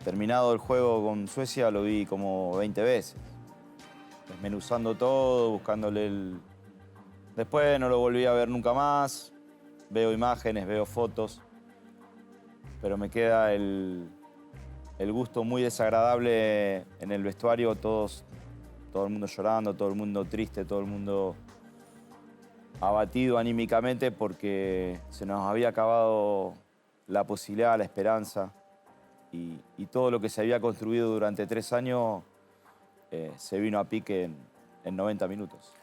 terminado el juego con Suecia, lo vi como 20 veces. Desmenuzando todo, buscándole el... Después no lo volví a ver nunca más. Veo imágenes, veo fotos. Pero me queda el gusto muy desagradable en el vestuario. Todo el mundo llorando, todo el mundo triste, todo el mundo abatido anímicamente porque se nos había acabado la posibilidad, la esperanza. Y todo lo que se había construido durante 3 años se vino a pique en 90 minutos.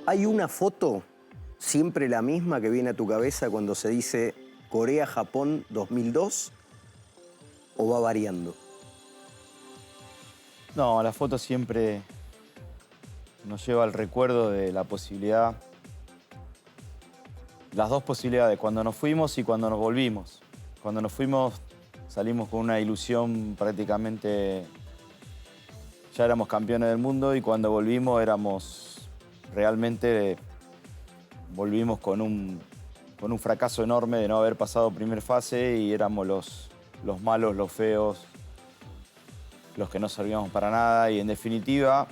¿Hay una foto, siempre la misma, que viene a tu cabeza cuando se dice Corea-Japón 2002 o va variando? No, la foto siempre nos lleva al recuerdo de la posibilidad, las dos posibilidades, cuando nos fuimos y cuando nos volvimos. Cuando nos fuimos salimos con una ilusión prácticamente, ya éramos campeones del mundo, y cuando volvimos realmente volvimos con un fracaso enorme de no haber pasado primer fase y éramos los malos, los feos, los que no servíamos para nada y en definitiva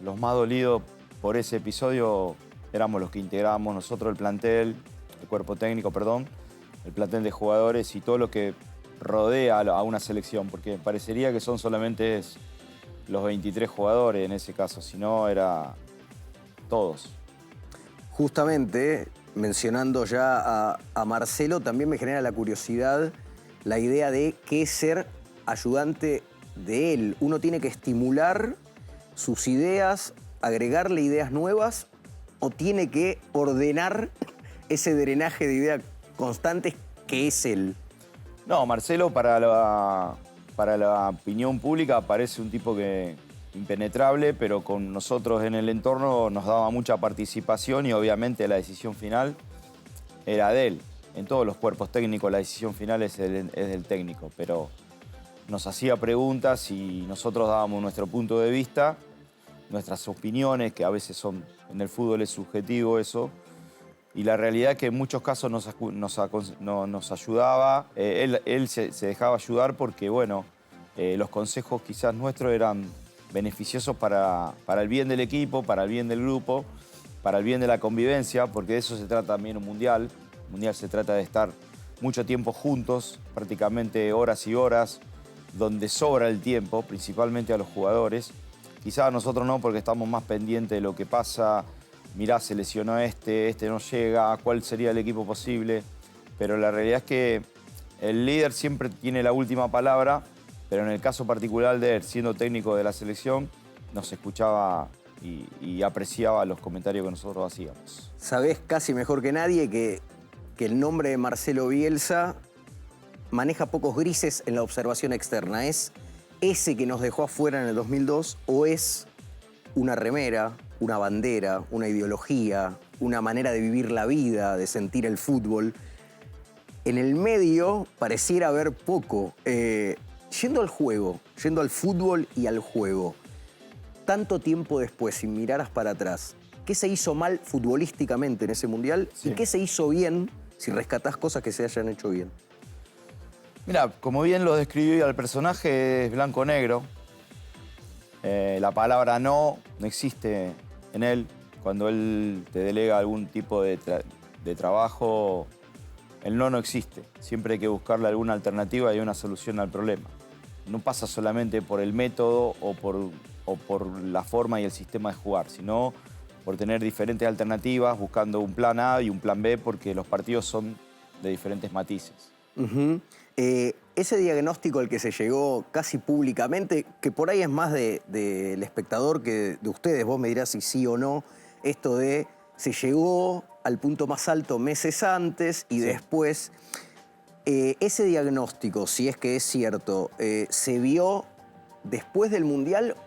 los más dolidos por ese episodio éramos los que integrábamos nosotros el plantel, el cuerpo técnico, perdón, el plantel de jugadores y todo lo que rodea a una selección, porque parecería que son solamente los 23 jugadores en ese caso, si no era todos. Justamente, mencionando ya a Marcelo, también me genera la curiosidad la idea de qué es ser ayudante de él. Uno tiene que estimular sus ideas, agregarle ideas nuevas, o tiene que ordenar ese drenaje de ideas constantes que es él. No, Marcelo para la opinión pública parece un tipo impenetrable, pero con nosotros en el entorno nos daba mucha participación y obviamente la decisión final era de él. En todos los cuerpos técnicos la decisión final es del técnico, pero nos hacía preguntas y nosotros dábamos nuestro punto de vista, nuestras opiniones, que a veces en el fútbol es subjetivo eso, y la realidad es que en muchos casos nos ayudaba, él se dejaba ayudar porque, bueno, los consejos quizás nuestros eran beneficiosos para el bien del equipo, para el bien del grupo, para el bien de la convivencia, porque de eso se trata también un mundial. Un mundial se trata de estar mucho tiempo juntos, prácticamente horas y horas, donde sobra el tiempo, principalmente a los jugadores. Quizás a nosotros no, porque estamos más pendientes de lo que pasa. Mirá, se lesionó este no llega, ¿cuál sería el equipo posible? Pero la realidad es que el líder siempre tiene la última palabra, pero en el caso particular de él, siendo técnico de la selección, nos escuchaba y apreciaba los comentarios que nosotros hacíamos. Sabés casi mejor que nadie que el nombre de Marcelo Bielsa maneja pocos grises en la observación externa. ¿Es ese que nos dejó afuera en el 2002 o es una remera, una bandera, una ideología, una manera de vivir la vida, de sentir el fútbol? En el medio pareciera haber poco. Yendo al juego, yendo al fútbol y al juego, tanto tiempo después, si miraras para atrás, ¿qué se hizo mal futbolísticamente en ese mundial? Sí. ¿Y qué se hizo bien, si rescatás cosas que se hayan hecho bien? Mira, como bien lo describí al personaje, es blanco-negro. La palabra no existe en él. Cuando él te delega algún tipo de trabajo, el no existe. Siempre hay que buscarle alguna alternativa y una solución al problema. No pasa solamente por el método o por la forma y el sistema de jugar, sino por tener diferentes alternativas, buscando un plan A y un plan B, porque los partidos son de diferentes matices. Ese diagnóstico al que se llegó casi públicamente, que por ahí es más del espectador que de ustedes, vos me dirás si sí o no, esto de se llegó al punto más alto meses antes y sí, después. Ese diagnóstico, si es que es cierto, ¿se vio después del Mundial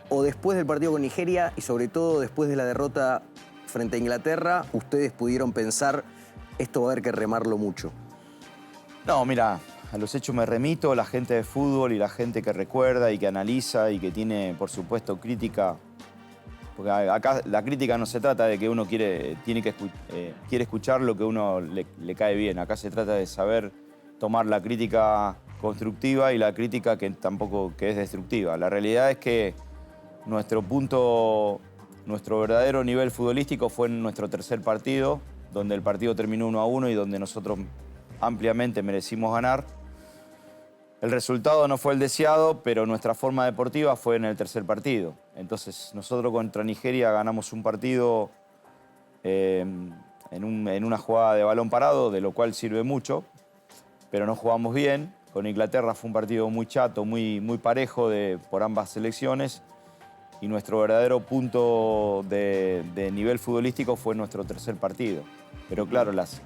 o después del partido con Nigeria y sobre todo después de la derrota frente a Inglaterra? ¿Ustedes pudieron pensar, esto va a haber que remarlo mucho? No, mira, a los hechos me remito, la gente de fútbol y la gente que recuerda y que analiza y que tiene, por supuesto, crítica. Porque acá la crítica no se trata de que uno quiere escuchar lo que uno le cae bien. Acá se trata de saber tomar la crítica constructiva y la crítica que tampoco que es destructiva. La realidad es que nuestro verdadero nivel futbolístico fue en nuestro tercer partido, donde el partido terminó 1-1 y donde nosotros ampliamente merecimos ganar. El resultado no fue el deseado, pero nuestra forma deportiva fue en el tercer partido. Entonces, nosotros contra Nigeria ganamos un partido en una jugada de balón parado, de lo cual sirve mucho, pero no jugamos bien. Con Inglaterra fue un partido muy chato, muy parejo por ambas selecciones. Y nuestro verdadero punto de nivel futbolístico fue nuestro tercer partido. Pero claro, las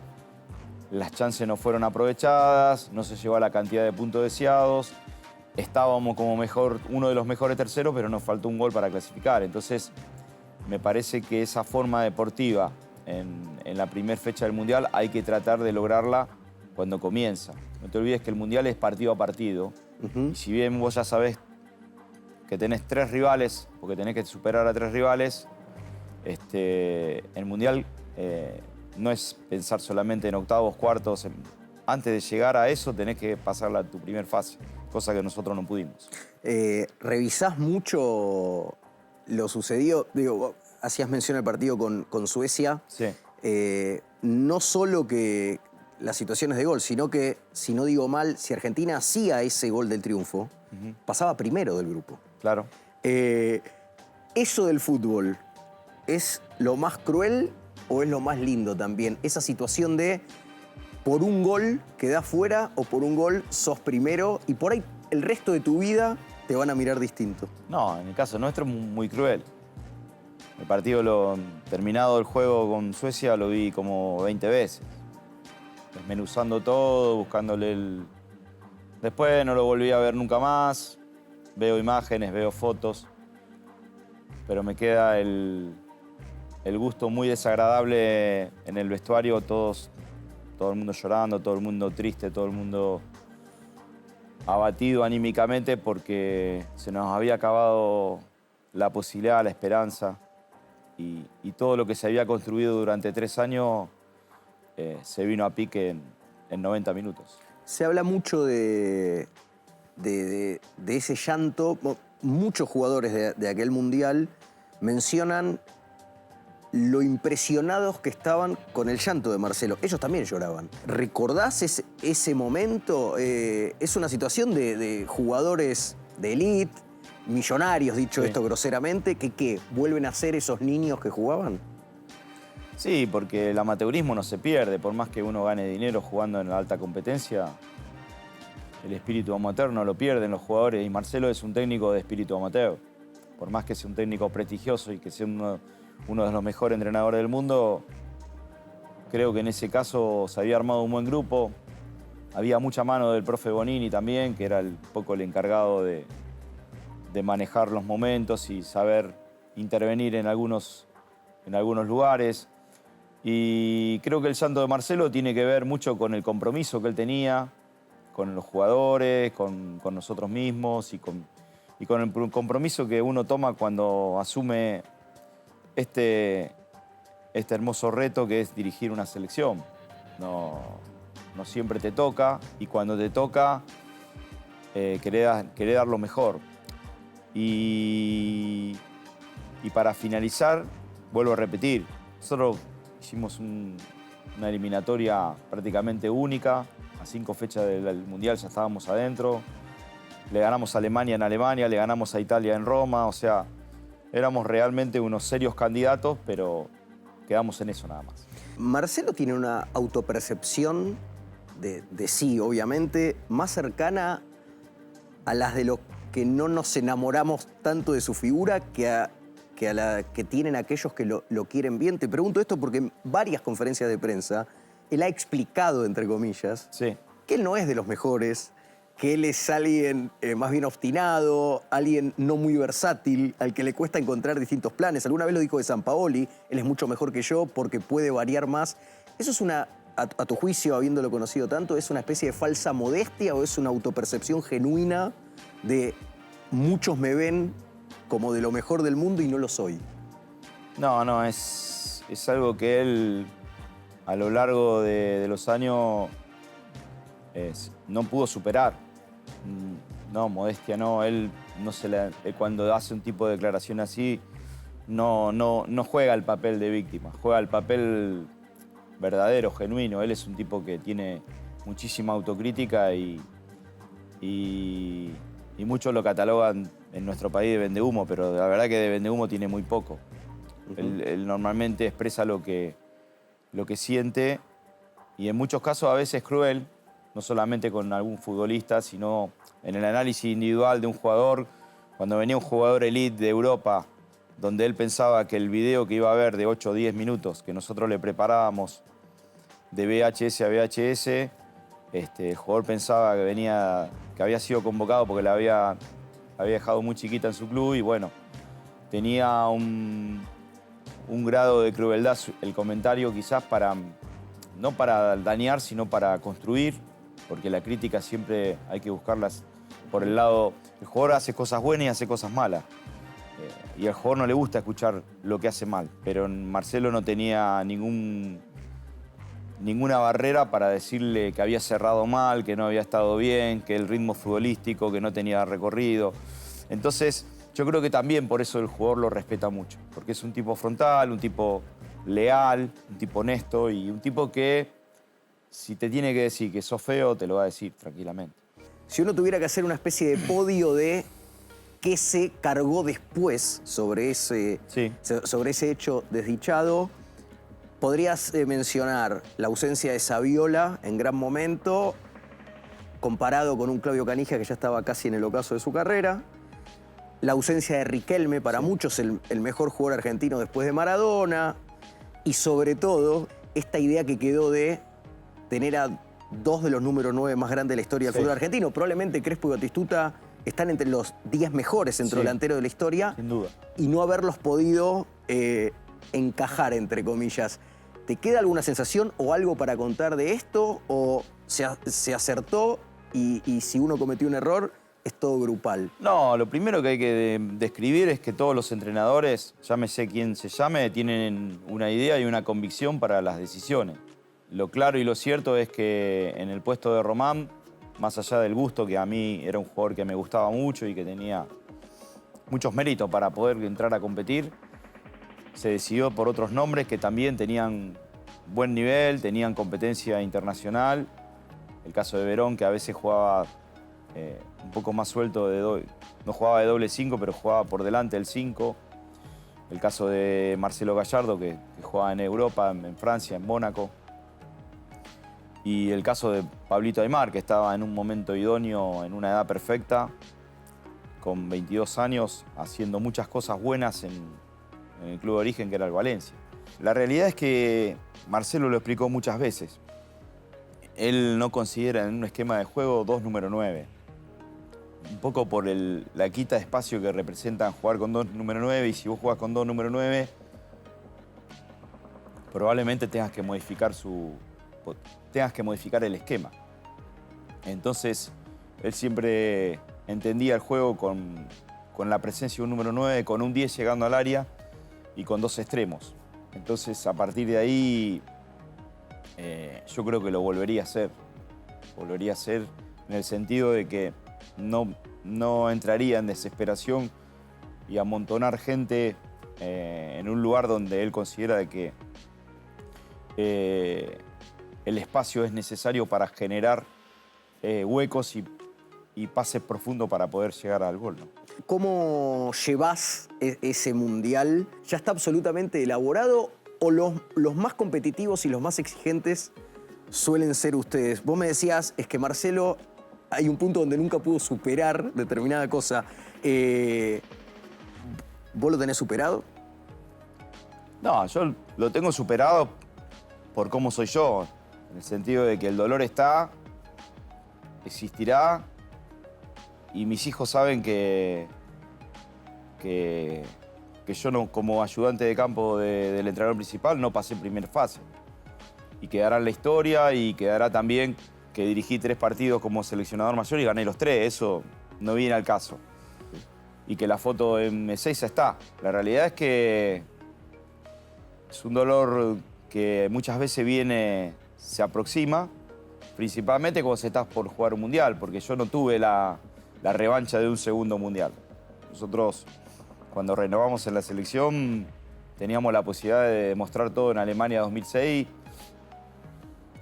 chances no fueron aprovechadas, no se llevó a la cantidad de puntos deseados. Estábamos como uno de los mejores terceros, pero nos faltó un gol para clasificar. Entonces, me parece que esa forma deportiva en la primera fecha del Mundial hay que tratar de lograrla cuando comienza. No te olvides que el Mundial es partido a partido. Y si bien vos ya sabés que tenés 3 rivales, porque tenés que superar a 3 rivales, el Mundial no es pensar solamente en octavos, cuartos. Antes de llegar a eso tenés que pasar tu primer fase, cosa que nosotros no pudimos. ¿Revisás mucho lo sucedido? Digo, hacías mención al partido con Suecia. Sí. No solo que las situaciones de gol, sino que, si no digo mal, si Argentina hacía ese gol del triunfo, pasaba primero del grupo. Claro. Eso del fútbol, ¿es lo más cruel o es lo más lindo también? Esa situación de por un gol quedás fuera o por un gol sos primero y por ahí el resto de tu vida te van a mirar distinto. No, en el caso nuestro es muy cruel. El partido terminado el juego con Suecia lo vi como 20 veces. Desmenuzando todo, buscándole Después no lo volví a ver nunca más. Veo imágenes, veo fotos. Pero me queda el gusto muy desagradable en el vestuario. Todo el mundo llorando, todo el mundo triste, todo el mundo abatido anímicamente porque se nos había acabado la posibilidad, la esperanza. Y todo lo que se había construido durante 3 años se vino a pique en 90 minutos. Se habla mucho de ese llanto. Muchos jugadores de aquel Mundial mencionan lo impresionados que estaban con el llanto de Marcelo. Ellos también lloraban. ¿Recordás ese momento? Es una situación de jugadores de élite, millonarios, dicho esto groseramente, que vuelven a ser esos niños que jugaban. Sí, porque el amateurismo no se pierde. Por más que uno gane dinero jugando en la alta competencia, el espíritu amateur no lo pierden los jugadores. Y Marcelo es un técnico de espíritu amateur. Por más que sea un técnico prestigioso y que sea uno de los mejores entrenadores del mundo, creo que en ese caso se había armado un buen grupo. Había mucha mano del profe Bonini también, que era un poco el encargado de manejar los momentos y saber intervenir en algunos lugares. Y creo que el llanto de Marcelo tiene que ver mucho con el compromiso que él tenía con los jugadores, con nosotros mismos y con el compromiso que uno toma cuando asume este hermoso reto que es dirigir una selección. No siempre te toca y cuando te toca querés dar lo mejor. Y para finalizar, vuelvo a repetir, nosotros hicimos una eliminatoria prácticamente única. A 5 fechas del Mundial ya estábamos adentro. Le ganamos a Alemania en Alemania, le ganamos a Italia en Roma. O sea, éramos realmente unos serios candidatos, pero quedamos en eso nada más. Marcelo tiene una autopercepción de sí, obviamente, más cercana a las de los que no nos enamoramos tanto de su figura que a la que tienen aquellos que lo quieren bien. Te pregunto esto porque en varias conferencias de prensa él ha explicado, entre comillas, que él no es de los mejores, que él es alguien más bien obstinado, alguien no muy versátil, al que le cuesta encontrar distintos planes. Alguna vez lo dijo de Sampaoli, él es mucho mejor que yo porque puede variar más. ¿Eso es una a tu juicio, habiéndolo conocido tanto, es una especie de falsa modestia o es una autopercepción genuina de muchos me ven como de lo mejor del mundo y no lo soy? No, es algo que él a lo largo de los años no pudo superar. No, modestia no, él no se la, cuando hace un tipo de declaración así, no juega el papel de víctima, juega el papel verdadero, genuino. Él es un tipo que tiene muchísima autocrítica y muchos lo catalogan en nuestro país de vendehumo, pero la verdad que de vendehumo tiene muy poco. Él normalmente expresa lo que siente y en muchos casos a veces cruel, no solamente con algún futbolista, sino en el análisis individual de un jugador. Cuando venía un jugador elite de Europa, donde él pensaba que el video que iba a ver de 8 o 10 minutos, que nosotros le preparábamos de VHS a VHS, el jugador pensaba que había sido convocado porque la había dejado muy chiquita en su club y bueno, tenía un grado de crueldad el comentario quizás no para dañar, sino para construir, porque la crítica siempre hay que buscarlas por el lado. El jugador hace cosas buenas y hace cosas malas. Y al jugador no le gusta escuchar lo que hace mal, pero Marcelo no tenía ninguna barrera para decirle que había cerrado mal, que no había estado bien, que el ritmo futbolístico, que no tenía recorrido. Entonces, yo creo que también por eso el jugador lo respeta mucho, porque es un tipo frontal, un tipo leal, un tipo honesto y un tipo que, si te tiene que decir que sos feo, te lo va a decir tranquilamente. Si uno tuviera que hacer una especie de podio de qué se cargó después sobre ese hecho desdichado, podrías mencionar la ausencia de Saviola en gran momento, comparado con un Claudio Caniggia que ya estaba casi en el ocaso de su carrera, la ausencia de Riquelme, para muchos el mejor jugador argentino después de Maradona, y sobre todo esta idea que quedó de tener a dos de los números 9 más grandes de la historia del fútbol argentino. Probablemente Crespo y Batistuta están entre los 10 mejores centrodelanteros de la historia. Sin duda. Y no haberlos podido encajar, entre comillas. ¿Te queda alguna sensación o algo para contar de esto? ¿O se acertó y si uno cometió un error, es todo grupal? No, lo primero que hay que describir es que todos los entrenadores, llámese quien se llame, tienen una idea y una convicción para las decisiones. Lo claro y lo cierto es que en el puesto de Román, más allá del gusto, que a mí era un jugador que me gustaba mucho y que tenía muchos méritos para poder entrar a competir, se decidió por otros nombres que también tenían buen nivel, tenían competencia internacional. El caso de Verón, que a veces jugaba un poco más suelto, no jugaba de doble 5, pero jugaba por delante del 5. El caso de Marcelo Gallardo, que jugaba en Europa, en Francia, en Mónaco. Y el caso de Pablito Aimar, que estaba en un momento idóneo, en una edad perfecta, con 22 años, haciendo muchas cosas buenas en el club de origen, que era el Valencia. La realidad es que Marcelo lo explicó muchas veces. Él no considera en un esquema de juego 2 número 9. Un poco por la quita de espacio que representan jugar con 2 número 9, y si vos jugás con 2 número 9, probablemente tengas que modificar el esquema. Entonces, él siempre entendía el juego con la presencia de un número 9, con un 10 llegando al área y con 2 extremos. Entonces, a partir de ahí, yo creo que lo volvería a hacer. Volvería a hacer en el sentido de que no entraría en desesperación y amontonar gente en un lugar donde él considera de que el espacio es necesario para generar huecos y pases profundos para poder llegar al gol, ¿no? ¿Cómo llevas ese mundial? ¿Ya está absolutamente elaborado o los más competitivos y los más exigentes suelen ser ustedes? Vos me decías, es que Marcelo hay un punto donde nunca pudo superar determinada cosa. ¿Vos lo tenés superado? No, yo lo tengo superado por cómo soy yo, en el sentido de que el dolor está, existirá, y mis hijos saben que yo no, como ayudante de campo del entrenador principal, no pasé primera fase. y quedará en la historia y quedará también que dirigí 3 partidos como seleccionador mayor y gané los 3. Eso no viene al caso. Y que la foto en Ezeiza está. La realidad es que es un dolor que muchas veces viene, se aproxima, principalmente cuando se está por jugar un mundial, porque yo no tuve la revancha de un segundo mundial. Nosotros, cuando renovamos en la selección, teníamos la posibilidad de demostrar todo en Alemania 2006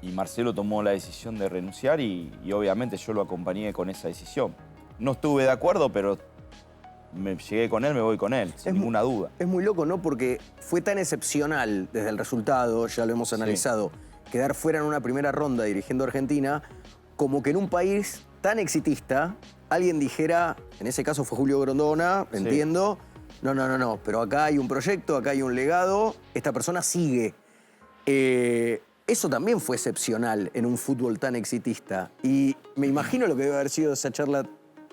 y Marcelo tomó la decisión de renunciar y obviamente yo lo acompañé con esa decisión. No estuve de acuerdo, pero llegué con él, me voy con él, sin ninguna duda. Es muy loco, ¿no? Porque fue tan excepcional desde el resultado, ya lo hemos analizado, quedar fuera en una primera ronda dirigiendo a Argentina, como que en un país tan exitista, alguien dijera, en ese caso fue Julio Grondona, entiendo, no, pero acá hay un proyecto, acá hay un legado, esta persona sigue. Eso también fue excepcional en un fútbol tan exitista. Y me imagino lo que debe haber sido esa charla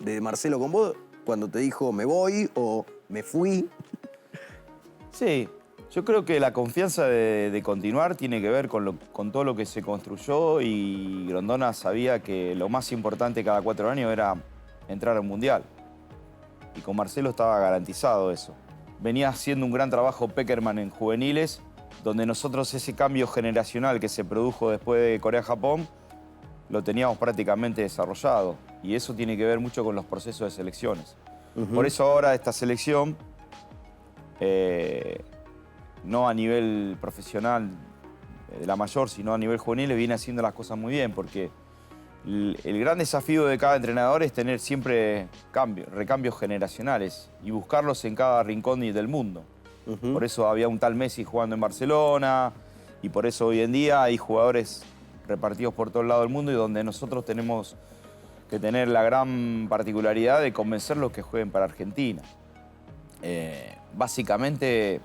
de Marcelo con vos cuando te dijo me voy o me fui. Sí, yo creo que la confianza de continuar tiene que ver con todo lo que se construyó y Grondona sabía que lo más importante cada 4 años era entrar al Mundial. Y con Marcelo estaba garantizado eso. Venía haciendo un gran trabajo Pekerman en juveniles, donde nosotros ese cambio generacional que se produjo después de Corea-Japón lo teníamos prácticamente desarrollado. Y eso tiene que ver mucho con los procesos de selecciones. Por eso ahora esta selección, no a nivel profesional de la mayor, sino a nivel juvenil, viene haciendo las cosas muy bien, porque el gran desafío de cada entrenador es tener siempre recambios generacionales y buscarlos en cada rincón del mundo. Por eso había un tal Messi jugando en Barcelona y por eso hoy en día hay jugadores repartidos por todo el lado del mundo y donde nosotros tenemos que tener la gran particularidad de convencerlos que jueguen para Argentina. Básicamente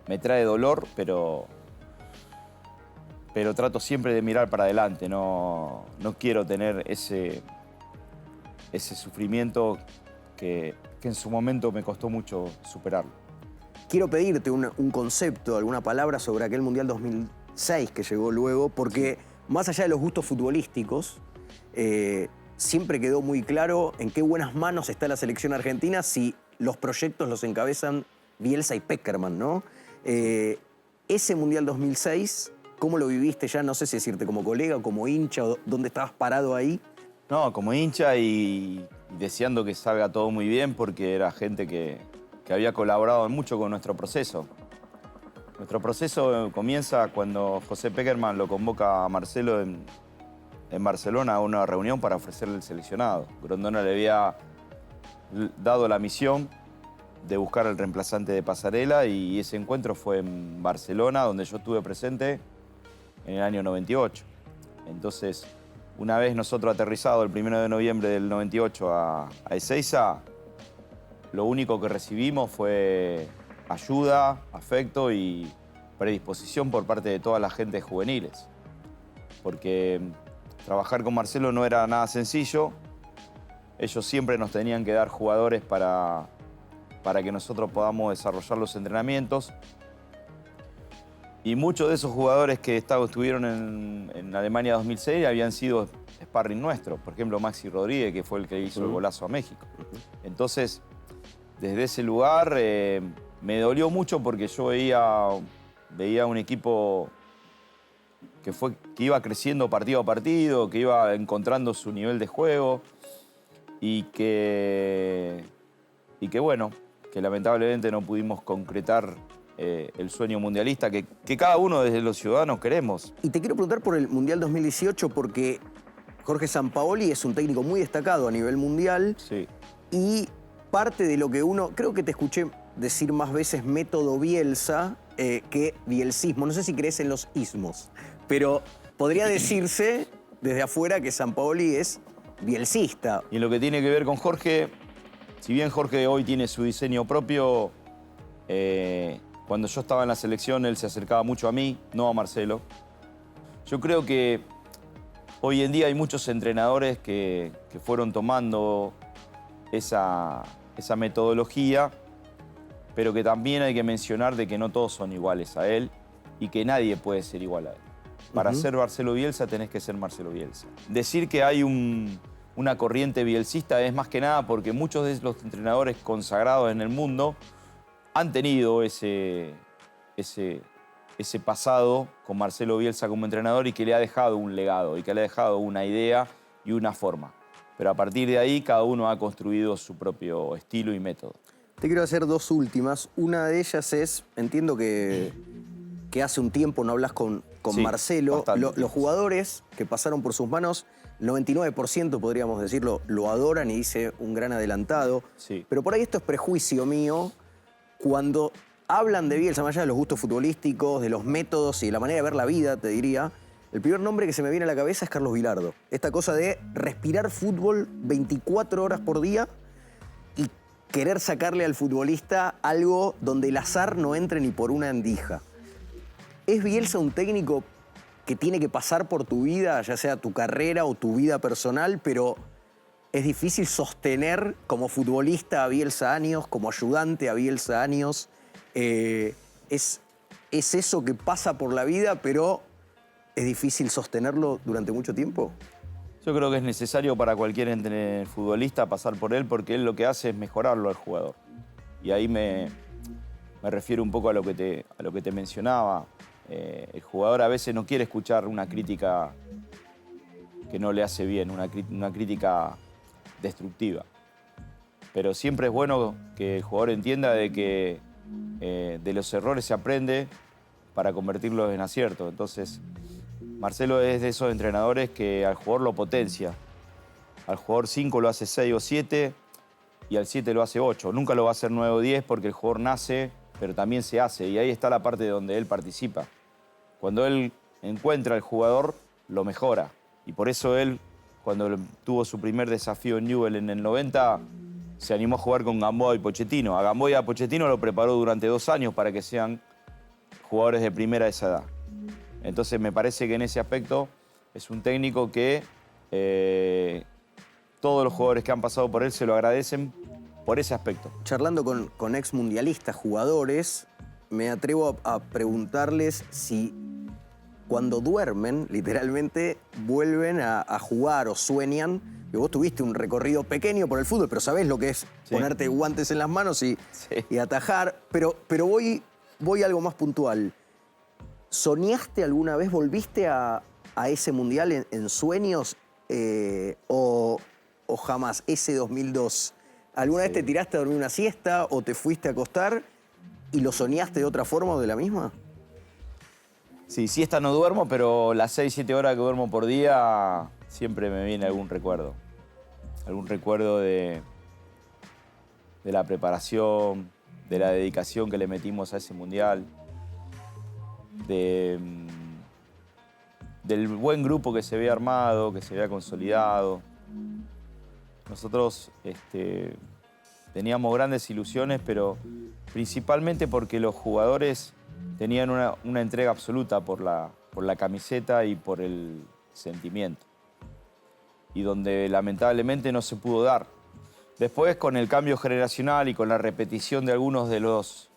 me trae dolor, pero trato siempre de mirar para adelante. No quiero tener ese sufrimiento que en su momento me costó mucho superarlo. Quiero pedirte un concepto, alguna palabra sobre aquel Mundial 2006 que llegó luego, porque más allá de los gustos futbolísticos, siempre quedó muy claro en qué buenas manos está la selección argentina si los proyectos los encabezan Bielsa y Pekerman, ¿no? Ese Mundial 2006, ¿cómo lo viviste ya? No sé si decirte como colega o como hincha, o dónde estabas parado ahí. No, como hincha y deseando que salga todo muy bien porque era gente que había colaborado mucho con nuestro proceso. Nuestro proceso comienza cuando José Pekerman lo convoca a Marcelo en Barcelona a una reunión para ofrecerle el seleccionado. Grondona le había dado la misión de buscar el reemplazante de Pasarela y ese encuentro fue en Barcelona, donde yo estuve presente en el año 98. Entonces, una vez nosotros aterrizados el 1 de noviembre del 98 a Ezeiza, lo único que recibimos fue ayuda, afecto y predisposición por parte de todas las gentes juveniles. Porque trabajar con Marcelo no era nada sencillo. Ellos siempre nos tenían que dar jugadores para que nosotros podamos desarrollar los entrenamientos. Y muchos de esos jugadores que estuvieron en Alemania 2006 habían sido sparring nuestros. Por ejemplo, Maxi Rodríguez, que fue el que hizo el golazo a México. Entonces, desde ese lugar me dolió mucho porque yo veía un equipo que iba creciendo partido a partido, que iba encontrando su nivel de juego y que bueno, que lamentablemente no pudimos concretar el sueño mundialista que cada uno desde los ciudadanos queremos. Y te quiero preguntar por el Mundial 2018 porque Jorge Sampaoli es un técnico muy destacado a nivel mundial. Sí. Y parte de lo que uno, creo que te escuché decir más veces método Bielsa que bielsismo. No sé si crees en los ismos, pero podría decirse desde afuera que Sampaoli es bielsista. Y en lo que tiene que ver con Jorge, si bien Jorge hoy tiene su diseño propio, cuando yo estaba en la selección él se acercaba mucho a mí, no a Marcelo. Yo creo que hoy en día hay muchos entrenadores que fueron tomando esa metodología, pero que también hay que mencionar de que no todos son iguales a él y que nadie puede ser igual a él. Para ser Marcelo Bielsa tenés que ser Marcelo Bielsa. Decir que hay una corriente bielsista es más que nada porque muchos de los entrenadores consagrados en el mundo han tenido ese pasado con Marcelo Bielsa como entrenador y que le ha dejado un legado y que le ha dejado una idea y una forma. Pero a partir de ahí cada uno ha construido su propio estilo y método. Te quiero hacer dos últimas. Una de ellas es, entiendo que hace un tiempo no hablas con Sí, Marcelo. bastante. Los jugadores que pasaron por sus manos, 99% podríamos decirlo, lo adoran y dice un gran adelantado. Sí. Pero por ahí esto es prejuicio mío. Cuando hablan de Bielsa, más allá de los gustos futbolísticos, de los métodos y de la manera de ver la vida, te diría, el primer nombre que se me viene a la cabeza es Carlos Bilardo. Esta cosa de respirar fútbol 24 horas por día y querer sacarle al futbolista algo donde el azar no entre ni por una endija. ¿Es Bielsa un técnico que tiene que pasar por tu vida, ya sea tu carrera o tu vida personal, pero es difícil sostener como futbolista a Bielsa años, como ayudante a Bielsa años? ¿Es eso que pasa por la vida, pero es difícil sostenerlo durante mucho tiempo? Yo creo que es necesario para cualquier futbolista pasar por él porque él lo que hace es mejorarlo al jugador. Y ahí me refiero un poco a lo que te mencionaba. El jugador a veces no quiere escuchar una crítica que no le hace bien, una crítica destructiva. Pero siempre es bueno que el jugador entienda de que de los errores se aprende para convertirlos en aciertos. Entonces, Marcelo es de esos entrenadores que al jugador lo potencia. Al jugador 5 lo hace 6 o 7 y al 7 lo hace 8. Nunca lo va a hacer 9 o 10 porque el jugador nace, pero también se hace. Y ahí está la parte donde él participa. Cuando él encuentra al jugador, lo mejora. Y por eso él, cuando tuvo su primer desafío en Newell en el 90, se animó a jugar con Gamboa y Pochettino. A Gamboa y a Pochettino lo preparó durante 2 años para que sean jugadores de primera de esa edad. Entonces me parece que en ese aspecto es un técnico que todos los jugadores que han pasado por él se lo agradecen por ese aspecto. Charlando con ex mundialistas, jugadores, me atrevo a preguntarles si cuando duermen, literalmente, vuelven a jugar o sueñan. Que vos tuviste un recorrido pequeño por el fútbol, pero sabés lo que es ponerte guantes en las manos y atajar. Pero voy a algo más puntual. ¿Soñaste alguna vez, volviste a ese mundial en sueños o jamás, ese 2002? ¿Alguna vez te tiraste a dormir una siesta o te fuiste a acostar y lo soñaste de otra forma o de la misma? Sí, siesta no duermo, pero las 6, 7 horas que duermo por día siempre me viene algún recuerdo. Algún recuerdo de la preparación, de la dedicación que le metimos a ese mundial, del buen grupo que se había armado, que se había consolidado. Nosotros teníamos grandes ilusiones, pero principalmente porque los jugadores tenían una entrega absoluta por la camiseta y por el sentimiento. Y donde lamentablemente no se pudo dar. Después, con el cambio generacional y con la repetición de algunos de los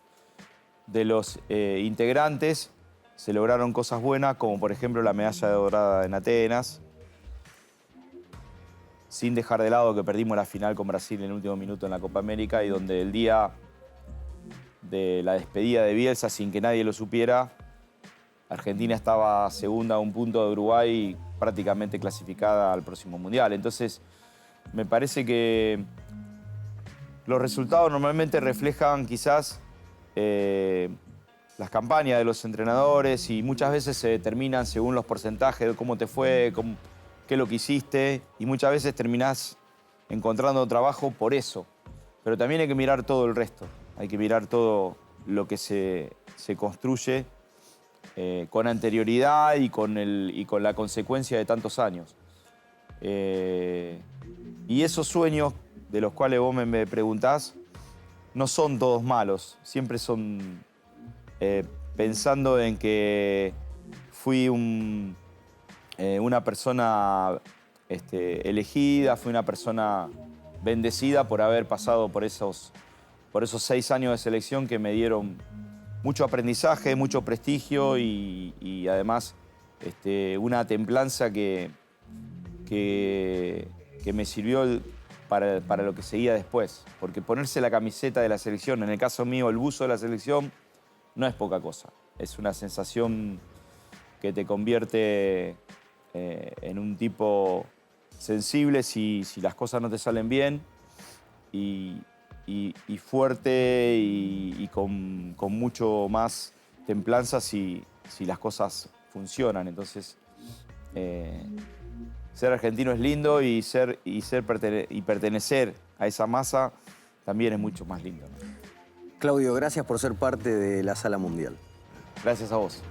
integrantes, se lograron cosas buenas, como por ejemplo la medalla dorada en Atenas, sin dejar de lado que perdimos la final con Brasil en el último minuto en la Copa América y donde el día de la despedida de Bielsa, sin que nadie lo supiera, Argentina estaba segunda a un punto de Uruguay, prácticamente clasificada al próximo Mundial. Entonces, me parece que los resultados normalmente reflejan quizás las campañas de los entrenadores y muchas veces se determinan según los porcentajes de cómo te fue, qué es lo que hiciste y muchas veces terminás encontrando trabajo por eso. Pero también hay que mirar todo el resto. Hay que mirar todo lo que se construye con anterioridad y con la consecuencia de tantos años. Y esos sueños de los cuales vos me preguntás no son todos malos. Siempre son pensando en que fui una persona elegida, fui una persona bendecida por haber pasado por esos 6 años de selección que me dieron mucho aprendizaje, mucho prestigio y además una templanza que me sirvió para lo que seguía después. Porque ponerse la camiseta de la selección, en el caso mío el buzo de la selección, no es poca cosa. Es una sensación que te convierte en un tipo sensible si las cosas no te salen bien y fuerte y con mucho más templanza si las cosas funcionan. Entonces, ser argentino es lindo y pertenecer a esa masa también es mucho más lindo, ¿no? Claudio, gracias por ser parte de la Sala Mundial. Gracias a vos.